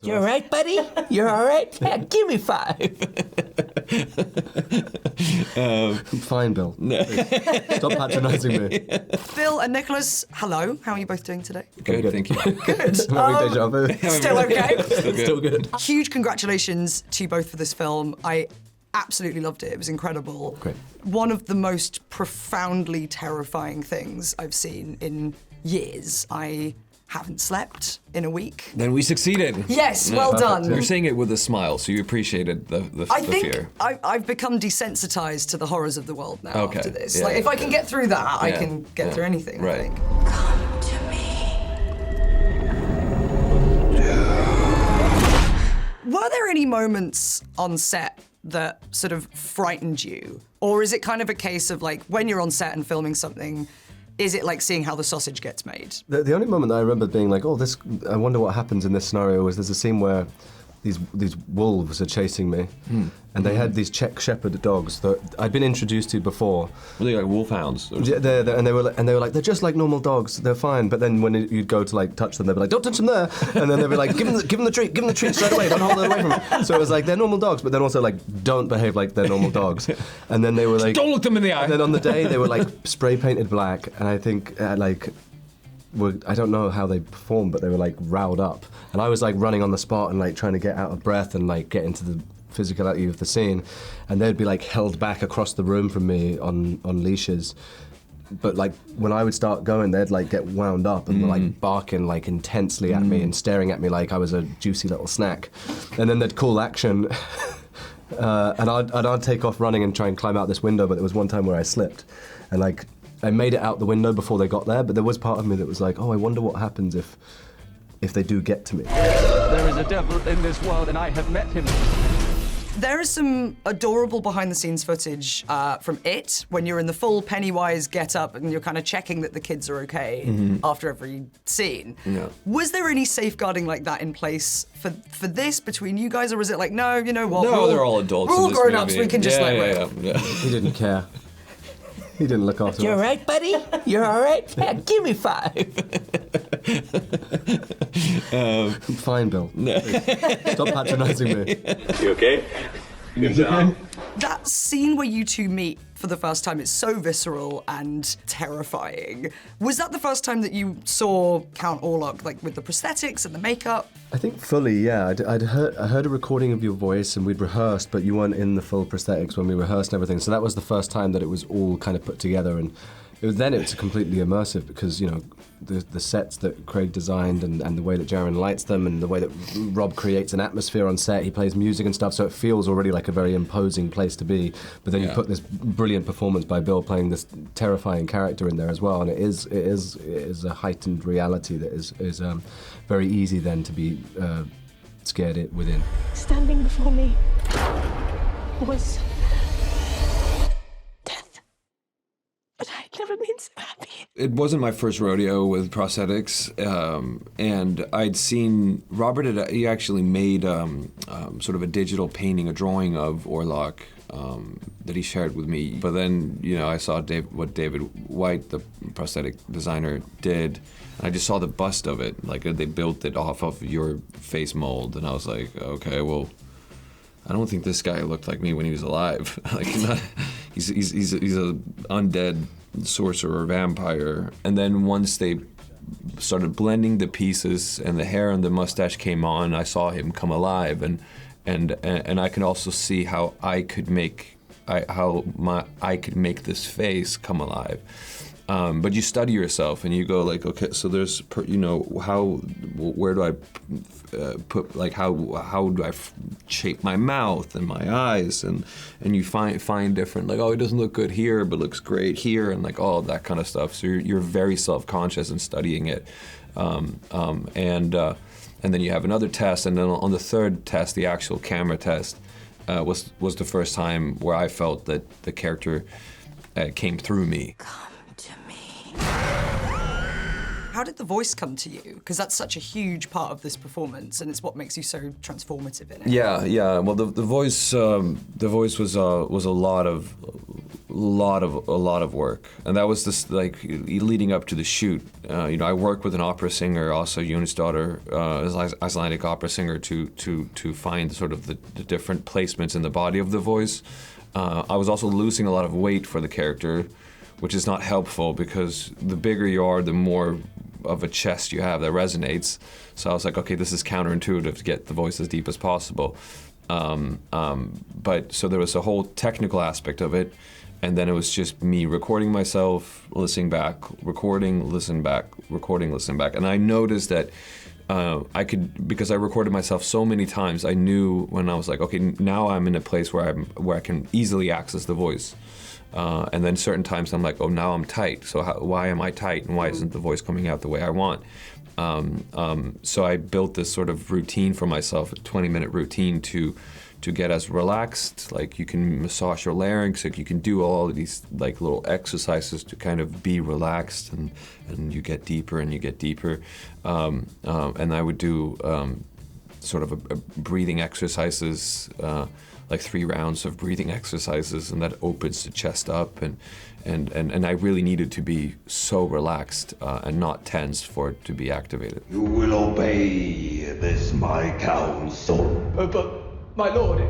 You all right, buddy? You're all right? Yeah, give me 5. Fine, Bill. Stop patronising me. Bill and Nicholas, hello. How are you both doing today? Good, thank you. Good. I'm having deja vu. Still okay? Still good. Huge congratulations to you both for this film. I absolutely loved it. It was incredible. Great. One of the most profoundly terrifying things I've seen in years. I haven't slept in a week. Then we succeeded. Yes, well done. You're saying it with a smile, so you appreciated the I think fear. I've become desensitized to the horrors of the world now Okay, after this. yeah, like, yeah, if I can get through that, I yeah, can get through anything, right. I think. Come to me. Were there any moments on set that sort of frightened you? Or is it kind of a case of like, when you're on set and filming something, is it like seeing how the sausage gets made? The only moment that I remember being like, oh, I wonder what happens in this scenario was there's a scene where these wolves are chasing me, and they had these Czech shepherd dogs that I'd been introduced to before. Were they like wolfhounds? Yeah, and they were like, they're just like normal dogs, they're fine. But then when you'd go to like touch them, they'd be like, don't touch them there, and then they'd be like, give them the treat straight away, don't hold it away from them. So it was like they're normal dogs, but then also like don't behave like they're normal dogs. And then they were like, Don't look them in the eye. And then on the day they were like spray painted black, and I think I don't know how they performed, but they were like riled up, and I was like running on the spot and like trying to get out of breath and like get into the physicality of the scene, and they'd be like held back across the room from me on leashes. But like when I would start going, they'd like get wound up and like barking like intensely at me and staring at me like I was a juicy little snack, and then they'd call action. And I'd take off running and try and climb out this window, but there was one time where I slipped, and like I made it out the window before they got there, but there was part of me that was like, oh, I wonder what happens if they do get to me. There is a devil in this world, and I have met him. There is some adorable behind-the-scenes footage from It, when you're in the full Pennywise get-up and you're kind of checking that the kids are okay after every scene. Yeah. Was there any safeguarding like that in place for this between you guys, or was it like, no, you know what? No, they're all adults. We're all in this grown-ups, movie. we can just let yeah. He didn't care. He didn't look after You us. all right, buddy? You're all right? Yeah, give me 5. Fine, Bill. Stop patronising me. You okay? Good job. That scene where you two meet for the first time is so visceral and terrifying. Was that the first time that you saw Count Orlok, like with the prosthetics and the makeup? I think fully, yeah. I heard a recording of your voice and we'd rehearsed, but you weren't in the full prosthetics when we rehearsed and everything. So that was the first time that it was all kind of put together, and it's completely immersive because, you know, the sets that Craig designed and the way that Jaron lights them and the way that Rob creates an atmosphere on set, he plays music and stuff, so it feels already like a very imposing place to be. But then you put this brilliant performance by Bill playing this terrifying character in there as well, and it is a heightened reality that is very easy then to be scared within. Standing before me was death. But I'd never been so happy. It wasn't my first rodeo with prosthetics, and I'd seen Robert. He actually made sort of a digital painting, a drawing of Orlok that he shared with me. But then, you know, I saw what David White, the prosthetic designer, did. And I just saw the bust of it, like they built it off of your face mold, and I was like, okay, well, I don't think this guy looked like me when he was alive. Like, he's a undead sorcerer, vampire. And then once they started blending the pieces and the hair and the mustache came on, I saw him come alive, and I can also see how I could make this face come alive. But you study yourself and you go like, okay, so there's, you know, where do I put, like, how do I shape my mouth and my eyes, and you find different, like, oh, it doesn't look good here, but looks great here, and like all of that kind of stuff. So you're very self-conscious in studying it, and then you have another test, and then on the third test, the actual camera test, was the first time where I felt that the character came through me. How did the voice come to you? Because that's such a huge part of this performance, and it's what makes you so transformative in it. Yeah. Well, the voice was a lot lot of work, and that was this like leading up to the shoot. I worked with an opera singer, also Eunice daughter, Icelandic opera singer, to find sort of the different placements in the body of the voice. I was also losing a lot of weight for the character, which is not helpful because the bigger you are, the more of a chest you have that resonates. So I was like, okay, this is counterintuitive to get the voice as deep as possible. But so there was a whole technical aspect of it, and then it was just me recording myself, listening back, recording, listen back, recording, listen back. And I noticed that I could, because I recorded myself so many times, I knew when I was like, okay, now I'm in a place where I can easily access the voice. And then certain times I'm like, oh, now I'm tight. So why am I tight, and why isn't the voice coming out the way I want? So I built this sort of routine for myself, a 20-minute routine to get as relaxed. Like you can massage your larynx, like you can do all of these like little exercises to kind of be relaxed, and you get deeper and you get deeper. And I would do sort of a breathing exercises, like 3 rounds of breathing exercises, and that opens the chest up, and I really needed to be so relaxed and not tense for it to be activated. You will obey this my counsel. But, my lord,